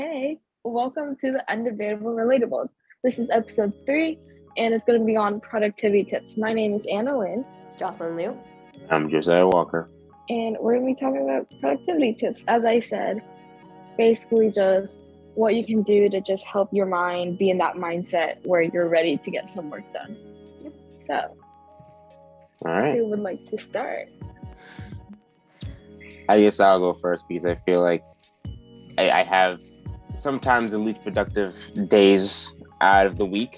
Hey, welcome to the Undebatable Relatables. This is episode 3, and it's going to be on productivity tips. My name is Anna Lynn. Jocelyne Liu. I'm Josiah Walker. And we're going to be talking about productivity tips. As I said, basically just what you can do to just help your mind be in that mindset where you're ready to get some work done. Yep. So, All right. who would like to start? I guess I'll go first because I feel like I have sometimes the least productive days out of the week,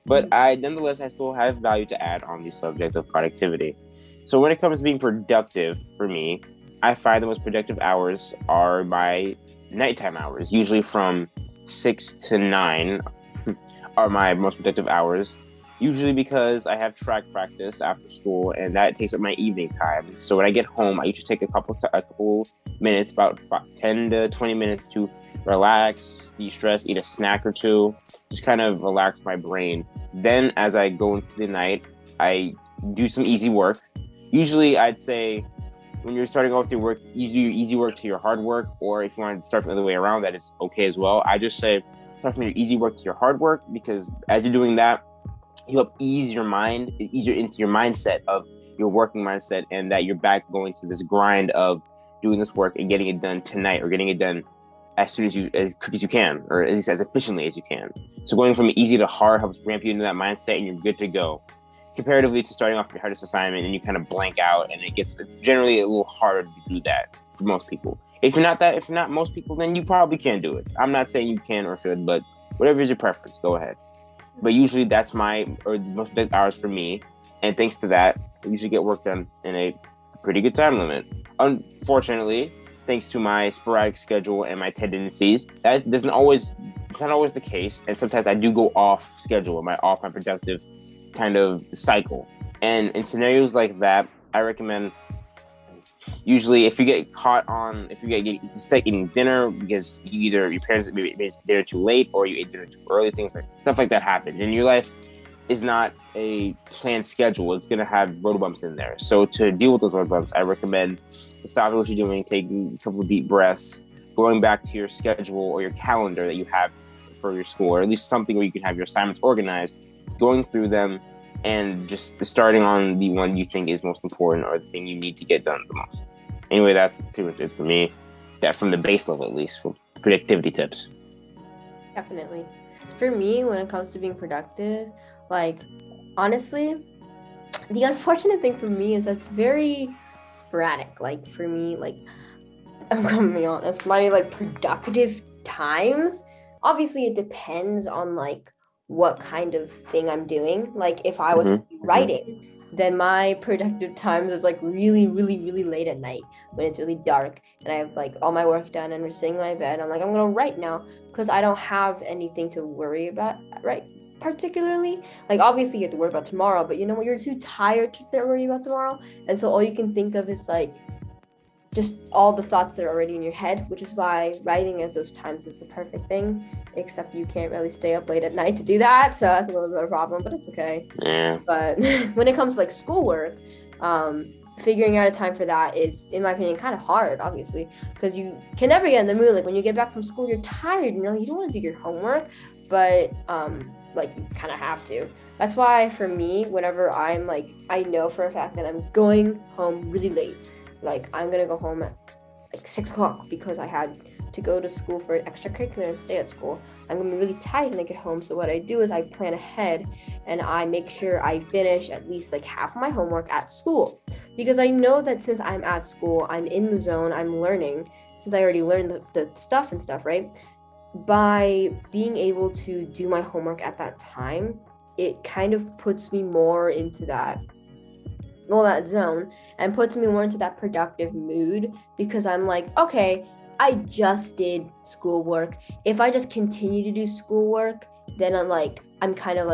but nonetheless, I still have value to add on the subject of productivity. So when it comes to being productive for me, I find the most productive hours are my nighttime hours. Usually from 6 to 9 are my most productive hours. Usually because I have track practice after school, and that takes up my evening time. So when I get home, I usually take a couple minutes, about 10 to 20 minutes to relax, de-stress, eat a snack or two, just kind of relax my brain. Then as I go into the night, I do some easy work. Usually I'd say when you're starting off with your work, you do your easy work to your hard work, or if you want to start from the other way around, that it's okay as well. I just say start from your easy work to your hard work, because as you're doing that, you help ease your mind, easier into your mindset of your working mindset, and that you're back going to this grind of doing this work and getting it done tonight, or getting it done as quick as you can, or at least as efficiently as you can. So going from easy to hard helps ramp you into that mindset, and you're good to go. Comparatively to starting off with your hardest assignment and you kind of blank out, and it's generally a little harder to do that for most people. If you're not most people, then you probably can do it. I'm not saying you can or should, but whatever is your preference, go ahead. But usually that's the most big hours for me. And thanks to that, I usually get work done in a pretty good time limit. Unfortunately, thanks to my sporadic schedule and my tendencies, it's not always the case. And sometimes I do go off schedule, off my productive kind of cycle. And in scenarios like that, I recommend usually if you get stuck eating dinner because your parents made dinner too late, or you ate dinner too early, stuff like that happens. And your life is not a planned schedule. It's going to have road bumps in there. So to deal with those road bumps, I recommend stopping what you're doing, taking a couple of deep breaths, going back to your schedule or your calendar that you have for your school, or at least something where you can have your assignments organized, going through them, and just starting on the one you think is most important, or the thing you need to get done the most. Anyway, that's pretty much it for me. That from the base level, at least, for productivity tips. Definitely. For me, when it comes to being productive, honestly, the unfortunate thing for me is that it's very sporadic. For me, I'm gonna be honest, my productive times, obviously it depends on what kind of thing I'm doing. If I was to be writing, then my productive times is really, really, really late at night when it's really dark and I have all my work done and we're sitting in my bed. I'm I'm gonna write now because I don't have anything to worry about, right? Particularly, obviously you have to worry about tomorrow, but you're too tired to worry about tomorrow, and so all you can think of is just all the thoughts that are already in your head, which is why writing at those times is the perfect thing, except you can't really stay up late at night to do that, so that's a little bit of a problem, but it's okay. Yeah. But when it comes to schoolwork, figuring out a time for that is, in my opinion, kind of hard, obviously, because you can never get in the mood. When you get back from school, you're tired, you don't want to do your homework, but you kind of have to. That's why for me, whenever I'm I know for a fact that I'm going home really late, I'm gonna go home at 6 o'clock because I had to go to school for an extracurricular and stay at school. I'm gonna be really tired when I get home. So what I do is I plan ahead and I make sure I finish at least half of my homework at school, because I know that since I'm at school, I'm in the zone, I'm learning, since I already learned the stuff and stuff, right? By being able to do my homework at that time, it kind of puts me more into that zone, and puts me more into that productive mood, because I'm okay, I just did schoolwork. If I just continue to do schoolwork, then I'm kind of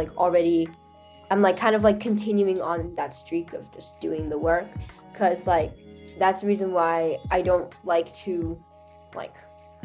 continuing on that streak of just doing the work, because that's the reason why I don't like to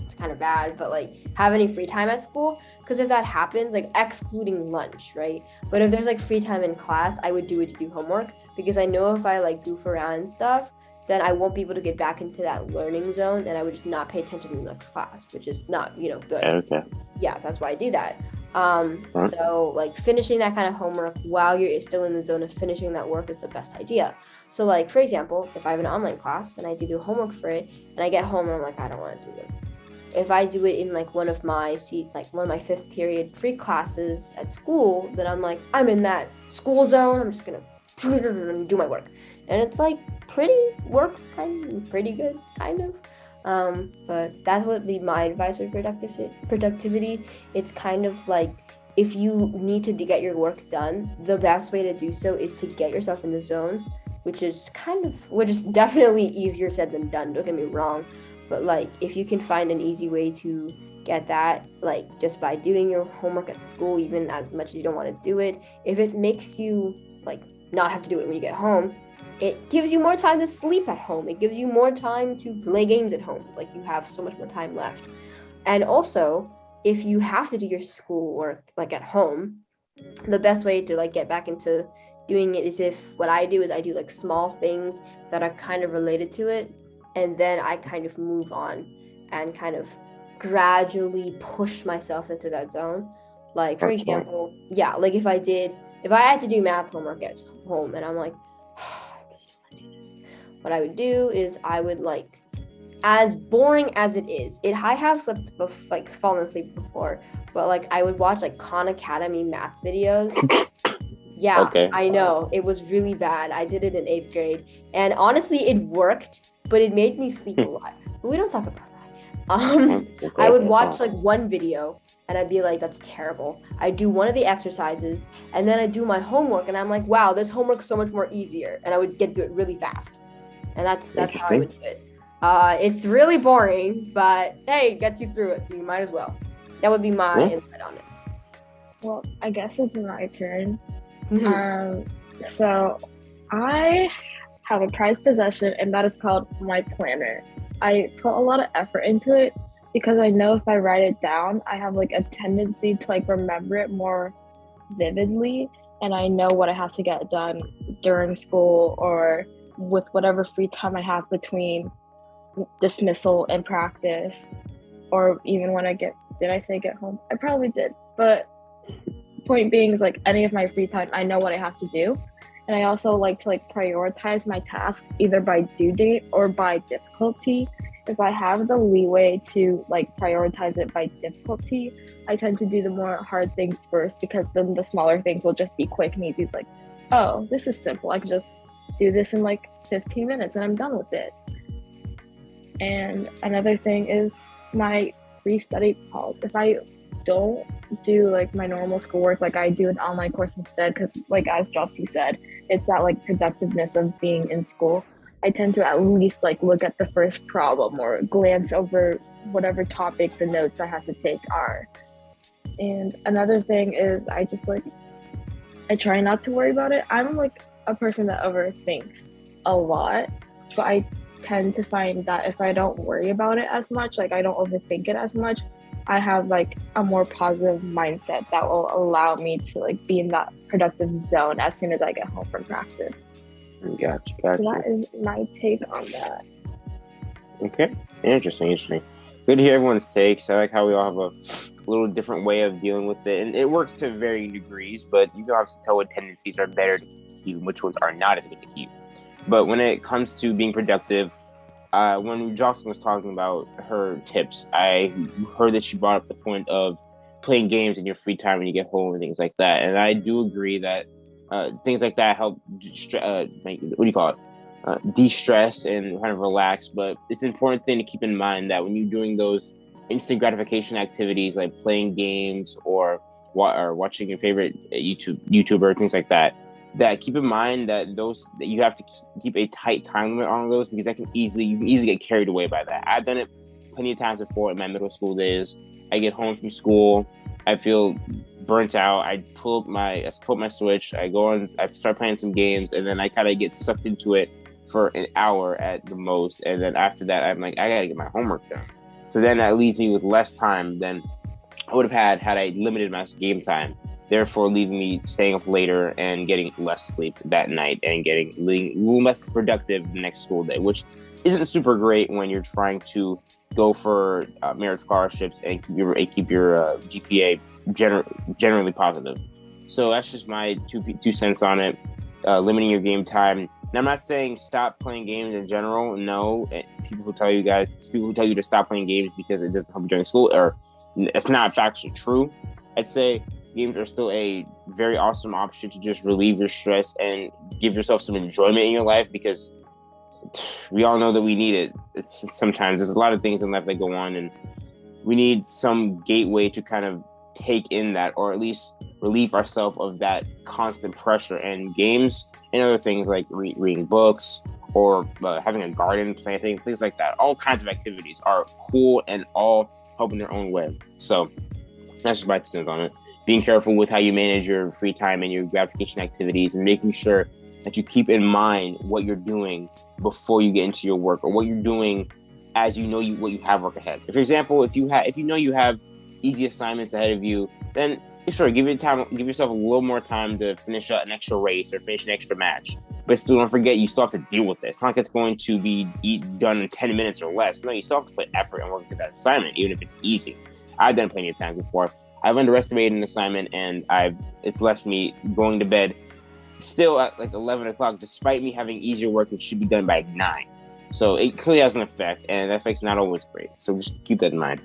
it's kind of bad, but have any free time at school, because if that happens, excluding lunch, right? But if there's free time in class, I would do it to do homework, because I know if I goof around and stuff, then I won't be able to get back into that learning zone, and I would just not pay attention in the next class, which is not, good. Okay. Yeah, that's why I do that. So like finishing that kind of homework while you're still in the zone of finishing that work is the best idea. So like, for example, if I have an online class and I do the homework for it and I get home and I'm like, I don't want to do this. If I do it in like one of my fifth period free classes at school, then I'm like, I'm in that school zone. I'm just going to do my work. And it's like works pretty good, kind of. But that would be my advice for productivity. It's kind of like, if you need to get your work done, the best way to do so is to get yourself in the zone, which is definitely easier said than done, don't get me wrong. But like, if you can find an easy way to get that, like just by doing your homework at school, even as much as you don't want to do it, if it makes you like not have to do it when you get home, it gives you more time to sleep at home. It gives you more time to play games at home. Like, you have so much more time left. And also, if you have to do your schoolwork like at home, the best way to like get back into doing it is what I do is I do like small things that are kind of related to it, and then I kind of move on and kind of gradually push myself into that zone. Like, for example, like if I had to do math homework at home and I'm like, I really want to do this, what I would do is I would like, as boring as it is, I have fallen asleep before, but like I would watch like Khan Academy math videos. Yeah, okay. I know, it was really bad. I did it in 8th grade, and honestly, it worked, but it made me sleep a lot. But we don't talk about that. I would watch like one video, and I'd be like, that's terrible. I do one of the exercises, and then I do my homework, and I'm like, wow, this homework's so much more easier, and I would get through it really fast. And that's how I would do it. It's really boring, but hey, it gets you through it, so you might as well. That would be my insight on it. Well, I guess it's my turn. So I have a prized possession, and that is called my planner. I put a lot of effort into it because I know if I write it down, I have like a tendency to like remember it more vividly, and I know what I have to get done during school or with whatever free time I have between dismissal and practice, or even when did I say get home? I probably did, but point being is like any of my free time, I know what I have to do. And I also like to like prioritize my tasks either by due date or by difficulty. If I have the leeway to like prioritize it by difficulty, I tend to do the more hard things first, because then the smaller things will just be quick and easy. It's like, oh, this is simple. I can just do this in like 15 minutes and I'm done with it. And another thing is my free study calls. If I don't do like my normal schoolwork, like I do an online course instead, because like as Jossie said, it's that like productiveness of being in school. I tend to at least like look at the first problem or glance over whatever topic the notes I have to take are. And another thing is I try not to worry about it. I'm like a person that overthinks a lot, but I tend to find that if I don't worry about it as much, like I don't overthink it as much, I have like a more positive mindset that will allow me to like be in that productive zone as soon as I get home from practice. Gotcha. So that is my take on that. Okay, interesting. Good to hear everyone's takes. I like how we all have a little different way of dealing with it, and it works to varying degrees, but you can obviously tell what tendencies are better to keep and which ones are not as good to keep. But when it comes to being productive, when Jocelyne was talking about her tips, I heard that she brought up the point of playing games in your free time when you get home and things like that. And I do agree that things like that help de-stress and kind of relax. But it's an important thing to keep in mind that when you're doing those instant gratification activities like playing games or watching your favorite YouTuber, things like that, that keep in mind that you have to keep a tight time limit on those, because you can easily get carried away by that. I've done it plenty of times before in my middle school days. I get home from school, I feel burnt out. I pull up my Switch, I go on, I start playing some games, and then I kind of get sucked into it for an hour at the most. And then after that, I'm like, I gotta get my homework done. So then that leaves me with less time than I would have had I limited my game time. therefore leaving me staying up later and getting less sleep that night and getting a little less productive the next school day, which isn't super great when you're trying to go for merit scholarships and keep your GPA generally positive. So that's just my two cents on it. Limiting your game time. And I'm not saying stop playing games in general. No, people who tell you to stop playing games because it doesn't help you during school, or it's not factually true. I'd say games are still a very awesome option to just relieve your stress and give yourself some enjoyment in your life, because we all know that we need it. Sometimes there's a lot of things in life that go on, and we need some gateway to kind of take in that, or at least relieve ourselves of that constant pressure. And games and other things like reading books or having a garden, planting, things like that, all kinds of activities are cool and all help in their own way. So that's just my percent on it. Being careful with how you manage your free time and your gratification activities, and making sure that you keep in mind what you're doing before you get into your work, or what you're doing as you know what you have work ahead. For example, if you know you have easy assignments ahead of you, then sure, give yourself a little more time to finish an extra race or finish an extra match. But still, don't forget, you still have to deal with this. It's not like it's going to be done in 10 minutes or less. No, you still have to put effort and work through that assignment, even if it's easy. I've done plenty of times before. I've underestimated an assignment, and it's left me going to bed still at like 11 o'clock, despite me having easier work, which should be done by 9. So it clearly has an effect, and that effect's not always great. So just keep that in mind.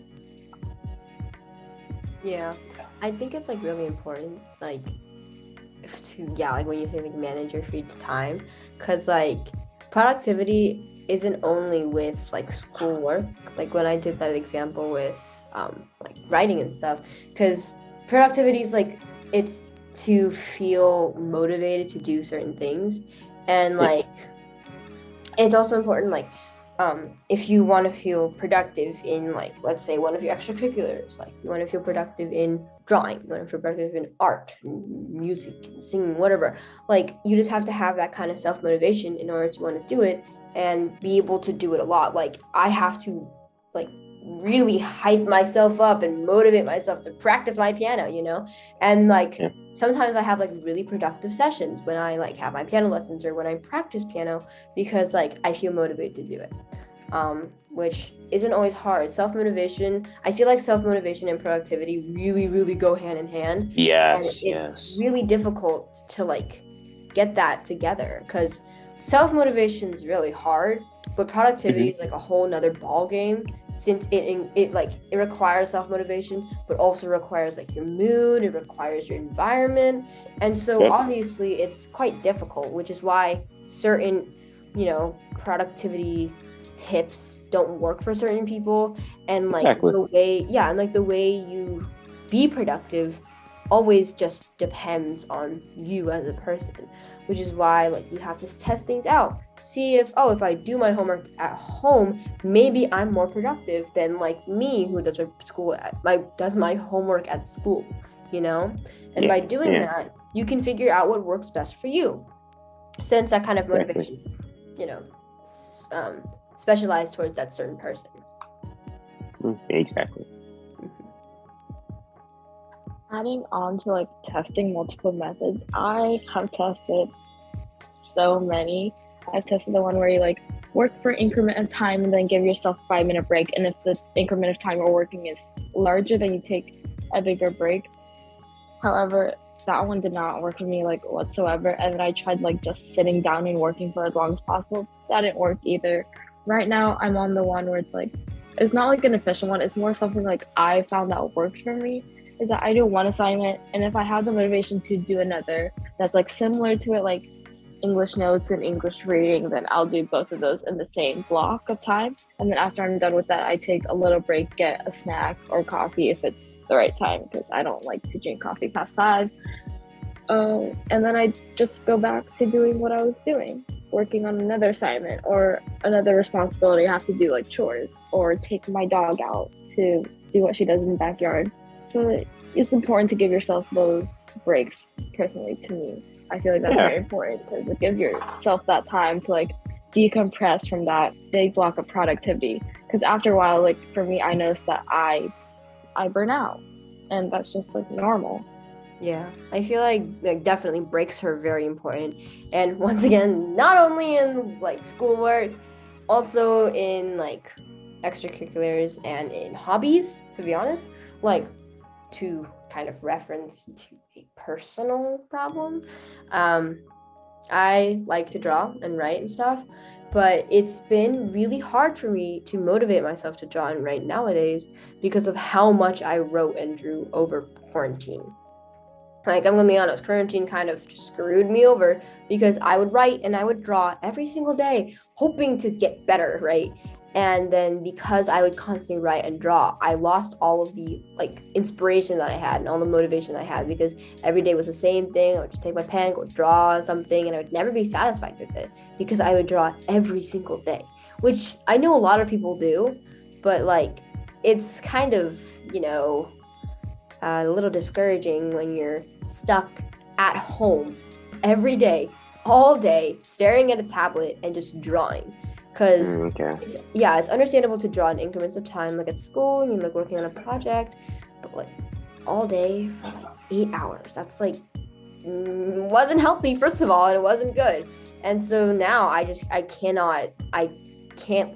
Yeah, I think it's like really important, like like when you say like manage your free time, because like productivity isn't only with like schoolwork. Like when I did that example with like writing and stuff, because productivity is like, it's to feel motivated to do certain things, and like it's also important, like if you want to feel productive in, like, let's say one of your extracurriculars, like you want to feel productive in drawing, you want to feel productive in art, music, singing, whatever, like you just have to have that kind of self-motivation in order to want to do it and be able to do it a lot. Like I have to like really hype myself up and motivate myself to practice my piano, and like sometimes I have like really productive sessions when I like have my piano lessons or when I practice piano, because like I feel motivated to do it, which isn't always hard. Self-motivation, I feel like self-motivation and productivity really, really go hand in hand. Yes, and it's really difficult to like get that together, because self-motivation is really hard, but productivity is like a whole nother ball game, since it requires self-motivation, but also requires like your mood, it requires your environment, and so obviously it's quite difficult, which is why certain productivity tips don't work for certain people, and like the way you be productive always just depends on you as a person, which is why like you have to test things out, see if I do my homework at home, maybe I'm more productive than like me who does my homework at school, and by doing that you can figure out what works best for you, since that kind of motivation is specialized towards that certain person. Exactly. Adding on to like testing multiple methods, I have tested so many. I've tested the one where you like work for an increment of time and then give yourself a 5-minute break, and if the increment of time you're working is larger, then you take a bigger break. However, that one did not work for me like whatsoever, and then I tried like just sitting down and working for as long as possible. That didn't work either. Right now I'm on the one where it's not like an efficient one, it's more something like I found that worked for me, is that I do one assignment, and if I have the motivation to do another that's like similar to it, like English notes and English reading, then I'll do both of those in the same block of time. And then after I'm done with that, I take a little break, get a snack or coffee if it's the right time, because I don't like to drink coffee past 5. And then I just go back to doing what I was doing, working on another assignment or another responsibility I have to do, like chores, or take my dog out to do what she does in the backyard. So it's important to give yourself those breaks, personally, to me. I feel like that's very important, because it gives yourself that time to like decompress from that big block of productivity. Because after a while, like for me, I noticed that I burn out, and that's just like normal. Yeah, I feel like definitely breaks are very important. And once again, not only in like schoolwork, also in like extracurriculars and in hobbies, to be honest. Like, to kind of reference to a personal problem, I like to draw and write and stuff, but it's been really hard for me to motivate myself to draw and write nowadays because of how much I wrote and drew over quarantine. Like, I'm gonna be honest, quarantine kind of just screwed me over because I would write and I would draw every single day, hoping to get better, right? And then because I would constantly write and draw, I lost all of the like inspiration that I had and all the motivation I had because every day was the same thing. I would just take my pen, go draw something, and I would never be satisfied with it because I would draw every single day, which I know a lot of people do, but like it's kind of, a little discouraging when you're stuck at home every day, all day, staring at a tablet and just drawing. Because it's understandable to draw in increments of time, like at school and you're like working on a project, but like all day for like 8 hours, that's like wasn't healthy, first of all, and it wasn't good. And so now I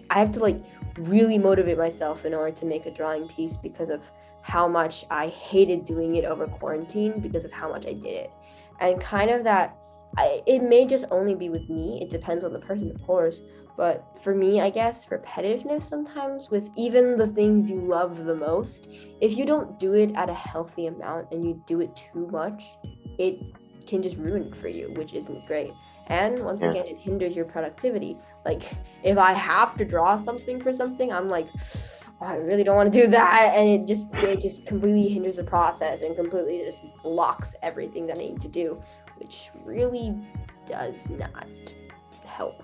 have to like really motivate myself in order to make a drawing piece because of how much I hated doing it over quarantine because of how much I did it. And kind of that, it may just only be with me, it depends on the person, of course, but for me, I guess, repetitiveness sometimes with even the things you love the most, if you don't do it at a healthy amount and you do it too much, it can just ruin it for you, which isn't great. And once again, it hinders your productivity. Like, if I have to draw something for something, I'm like, oh, I really don't want to do that. And it just completely hinders the process and completely just blocks everything that I need to do, which really does not help.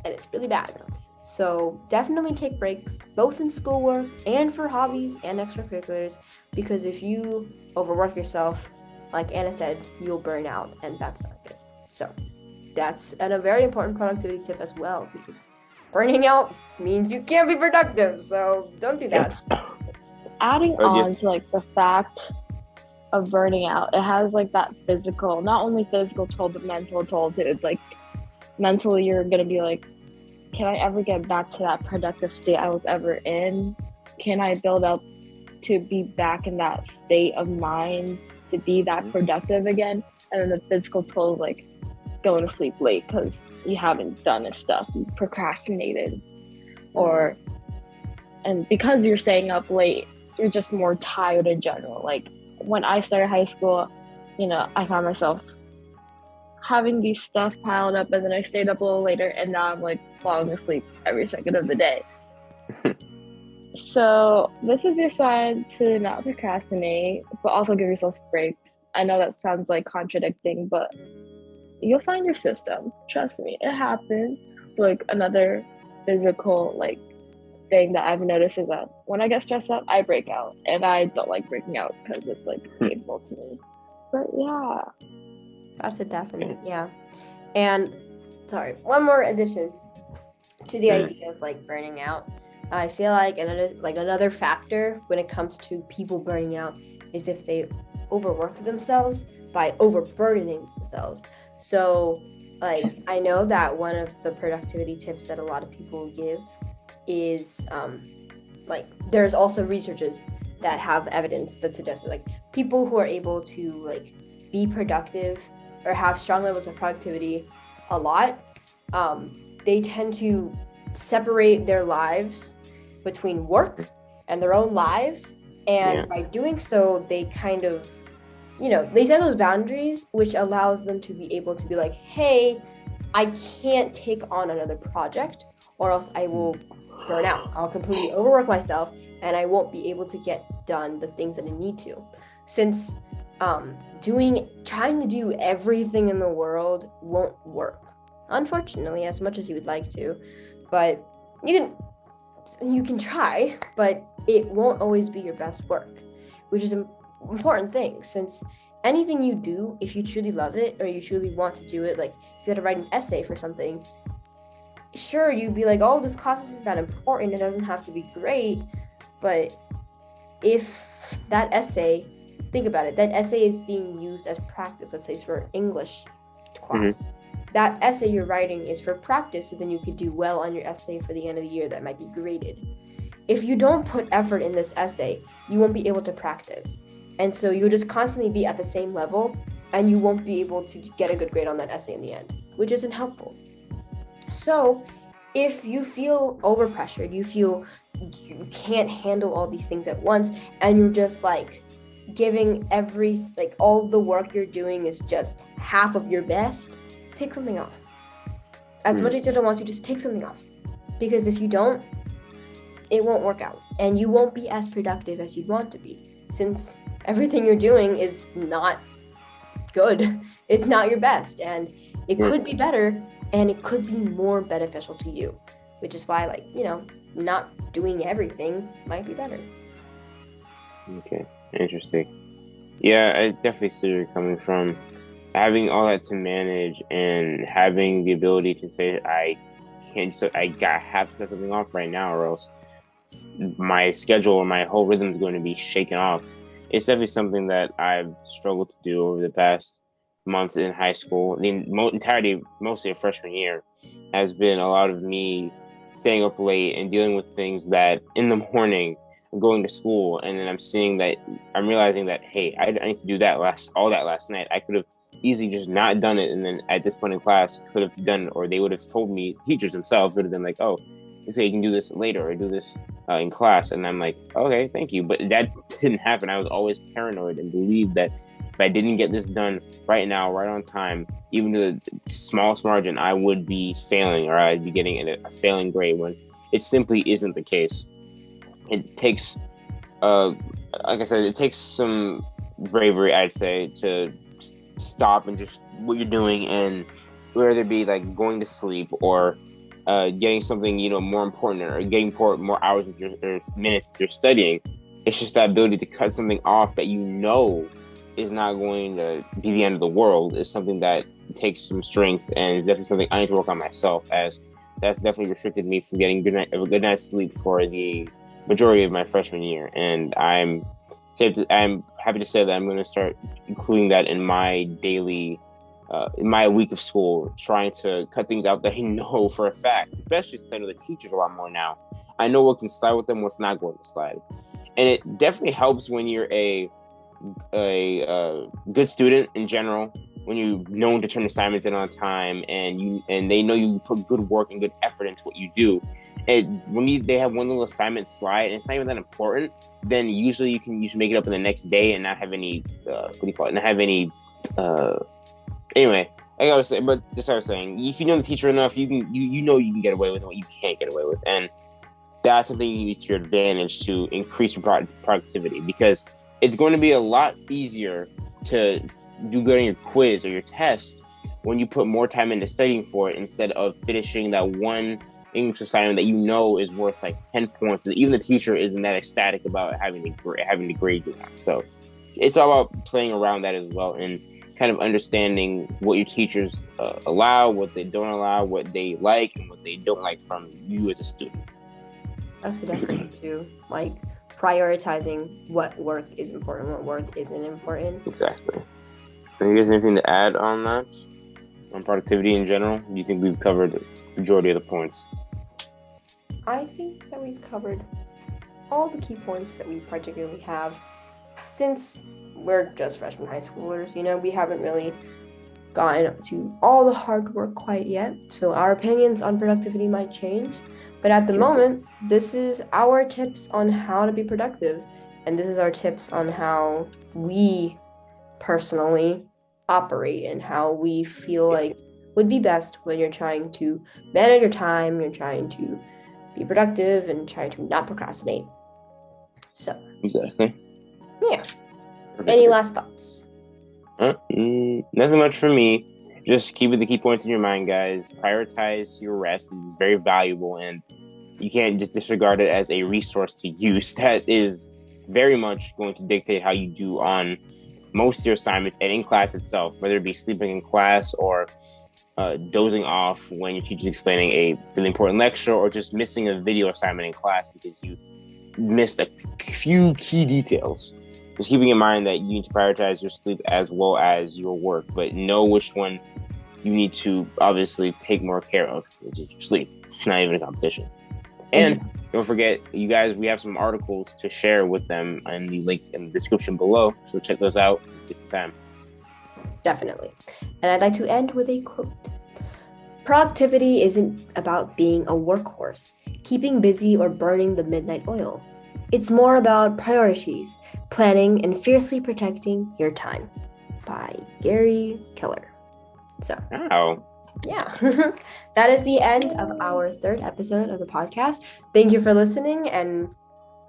And it's really bad. So definitely take breaks, both in schoolwork and for hobbies and extracurriculars, because if you overwork yourself, like Anna said, you'll burn out, and that's not good. So that's a very important productivity tip as well, because burning out means you can't be productive, so don't do that. Adding on to like the fact of burning out, it has like that physical, not only physical toll, but mental toll too. It's like mentally you're gonna be like, can I ever get back to that productive state I was ever in? Can I build up to be back in that state of mind to be that productive again? And then the physical toll is like going to sleep late because you haven't done this stuff, you procrastinated, and because you're staying up late, you're just more tired in general. Like when I started high school, I found myself having these stuff piled up, and then I stayed up a little later, and now I'm like falling asleep every second of the day. So this is your sign to not procrastinate, but also give yourself breaks. I know that sounds like contradicting, but you'll find your system. Trust me, it happens. Like another physical like thing that I've noticed is that when I get stressed out, I break out, and I don't like breaking out because it's like painful to me. But yeah. That's a definite, yeah. And one more addition to the idea of like burning out. I feel like another factor when it comes to people burning out is if they overwork themselves by overburdening themselves. So like I know that one of the productivity tips that a lot of people give is like there's also researchers that have evidence that suggests that, like people who are able to like be productive or have strong levels of productivity a lot, they tend to separate their lives between work and their own lives. And by doing so, they kind of, they set those boundaries, which allows them to be able to be like, hey, I can't take on another project or else I will burn out. I'll completely overwork myself and I won't be able to get done the things that I need to. Since trying to do everything in the world won't work, unfortunately, as much as you would like to. But you can try, but it won't always be your best work, which is an important thing, since anything you do, if you truly love it or you truly want to do it, like if you had to write an essay for something, sure, you'd be like, oh, this class isn't that important, it doesn't have to be great. But if that essay think about it. That essay is being used as practice. Let's say it's for English class. That essay you're writing is for practice, so then you could do well on your essay for the end of the year that might be graded. If you don't put effort in this essay, you won't be able to practice. And so you'll just constantly be at the same level, and you won't be able to get a good grade on that essay in the end, which isn't helpful. So if you feel overpressured, you feel you can't handle all these things at once, and you're just like giving all the work you're doing is just half of your best, take something off. As much as you don't want to, just take something off. Because if you don't, it won't work out, and you won't be as productive as you'd want to be, since everything you're doing is not good. It's not your best, and it could be better, and it could be more beneficial to you, which is why, not doing everything might be better. Okay, interesting. Yeah, I definitely see where you're coming from. Having all that to manage and having the ability to say, I have to cut something off right now, or else my schedule or my whole rhythm is going to be shaken off. It's definitely something that I've struggled to do over the past months in high school. The entirety, mostly of freshman year, has been a lot of me staying up late and dealing with things that in the morning I'm going to school, and then I'm realizing that, hey, I need to do all that last night. I could have easily just not done it, and then at this point in class could have done, or they would have told me, teachers themselves would have been like, oh, they say you can do this later or do this in class, and I'm like, okay, thank you. But that didn't happen. I was always paranoid and believed that if I didn't get this done right now, right on time, even to the smallest margin, I would be failing, or I'd be getting a failing grade, when it simply isn't the case. It takes, like I said, it takes some bravery, I'd say, to stop and just what you're doing, and whether it be like going to sleep or getting something more important, or getting more hours of your minutes you're studying. It's just that ability to cut something off that is not going to be the end of the world. Is something that takes some strength, and it's definitely something I need to work on myself, as that's definitely restricted me from getting a good night's sleep for the majority of my freshman year. And I'm happy to say that I'm going to start including that in my daily, in my week of school, trying to cut things out that I know for a fact, especially since I know the teachers a lot more now. I know what can slide with them, what's not going to slide. And it definitely helps when you're a good student in general, when you're known to turn assignments in on time, and they know you put good work and good effort into what you do. And when they have one little assignment slide and it's not even that important, then usually you can make it up in the next day and not have any anyway, like I was saying, but just like I was saying, if you know the teacher enough, you can get away with what you can't get away with, and that's something you use to your advantage to increase your productivity, because it's going to be a lot easier to do good on your quiz or your test when you put more time into studying for it, instead of finishing that one English assignment that is worth like 10 points, and even the teacher isn't that ecstatic about having to grade you on. So it's all about playing around that as well, and kind of understanding what your teachers allow, what they don't allow, what they like and what they don't like from you as a student. That's definitely too, like prioritizing what work is important, what work isn't important. Exactly. Do you guys have anything to add on that? On productivity in general? Do you think we've covered the majority of the points? I think that we've covered all the key points that we particularly have. Since we're just freshman high schoolers, we haven't really gotten to all the hard work quite yet. So our opinions on productivity might change. But at the moment, this is our tips on how to be productive. And this is our tips on how we personally operate and how we feel like would be best when you're trying to manage your time, you're trying to be productive and trying to not procrastinate. So exactly. Yeah. Any last thoughts? Nothing much for me. Just keep the key points in your mind, guys. Prioritize your rest. It's very valuable, and you can't just disregard it as a resource to use. That is very much going to dictate how you do on most of your assignments and in class itself, whether it be sleeping in class or dozing off when your teacher's explaining a really important lecture, or just missing a video assignment in class because you missed a few key details. just keeping in mind that you need to prioritize your sleep as well as your work, but know which one you need to obviously take more care of, which is your sleep. It's not even a competition. And don't forget, you guys, we have some articles to share with them in the link in the description below. So check those out. Get some time. Definitely. And I'd like to end with a quote. Productivity isn't about being a workhorse, keeping busy, or burning the midnight oil. It's more about priorities, planning, and fiercely protecting your time. By Gary Keller. So. Wow. Yeah, that is the end of our third episode of the podcast. Thank you for listening, and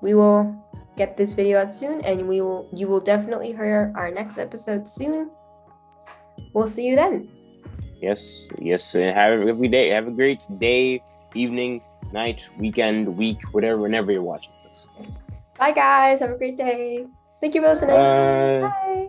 we will get this video out soon, and you will definitely hear our next episode soon. We'll see you then. Yes, and have a great day. Have a great day, evening, night, weekend, week, whenever you're watching this. Bye, guys. Have a great day. Thank you for listening. Bye.